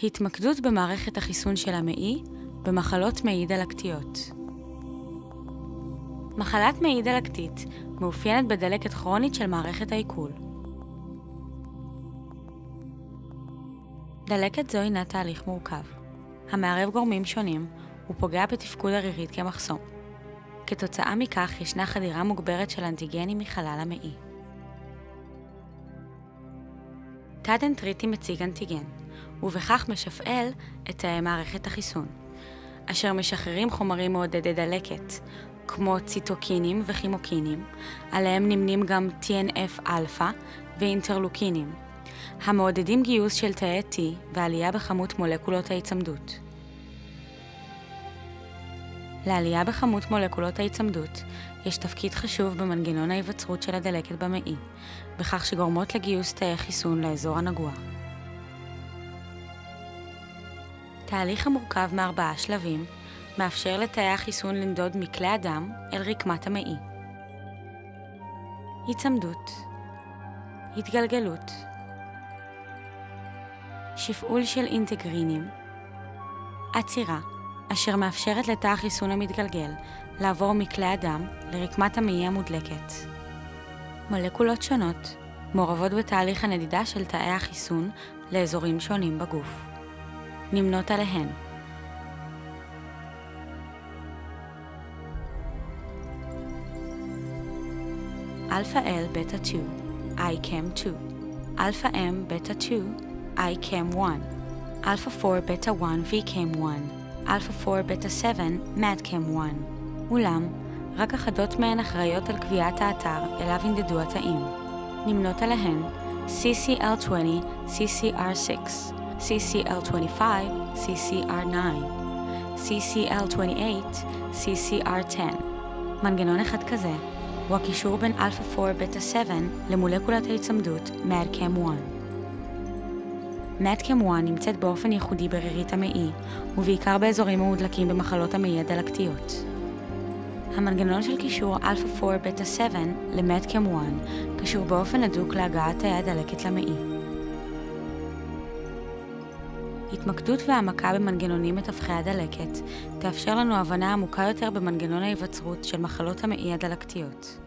התמקדות במערכת החיסון של המעי במחלות מעי דלקתיות. מחלת מעי דלקתית מאופיינת בדלקת כרונית של מערכת העיכול. דלקת זו הינה תהליך מורכב, המערב גורמים שונים ופוגע בתפקוד הרירית כמחסום. כתוצאה מכך ישנה חדירה מוגברת של אנטיגנים מחלל המעי. תא דנדריטי מציג אנטיגן, ובכך משפעל את תאי מערכת החיסון, אשר משחררים חומרים מעודדי דלקת, כמו ציטוקינים וכימוקינים, עליהם נמנים גם TNF-אלפא ואינטרלוקינים, המעודדים גיוס של תאי T ועלייה בכמות מולקולות ההיצמדות. לעלייה בכמות מולקולות ההיצמדות יש תפקיד חשוב במנגנון ההיווצרות של הדלקת במעי, בכך שגורמות לגיוס תאי חיסון לאזור הנגוע. תהליך המורכב מ4 שלבים מאפשר לתאי החיסון לנדוד מכלי הדם אל רקמת המעי. היצמדות, התגלגלות, שפעול של אינטגרינים, עצירה, אשר מאפשרת לתא החיסון המתגלגל לעבור מכלי הדם לרקמת המעי המודלקת. מולקולות שונות מעורבות בתהליך הנדידה של תאי החיסון לאזורים שונים בגוף. נמנות עליהן Alpha L Beta 2, ICAM2, Alpha M Beta 2, ICAM1, Alpha 4 Beta 1 VCAM1, Alpha 4 Beta 7 MADCAM1. אולם, רק אחדות מהן אחראיות על קביעת האתר אליו ינדדו התאים. נמנות עליהן CCL20, CCR6, CCL25, CCR9, CCL28, CCR10. מנגנון אחד כזה הוא הקישור בין Alpha 4 Beta 7 למולקולת ההיצמדות MADCAM1. MADCAM1 נמצאת באופן ייחודי ברירית המעי, ובעיקר באזורים המודלקים במחלות המעי הדלקתיות. המנגנון של קישור Alpha 4 Beta 7 ל-MADCAM1 קשור באופן הדוק להגעת תאי הדלקת למעי. התמקדות והעמקה במנגנונים מתווכי הדלקת תאפשר לנו הבנה עמוקה יותר במנגנון ההיווצרות של מחלות המעי הדלקתיות.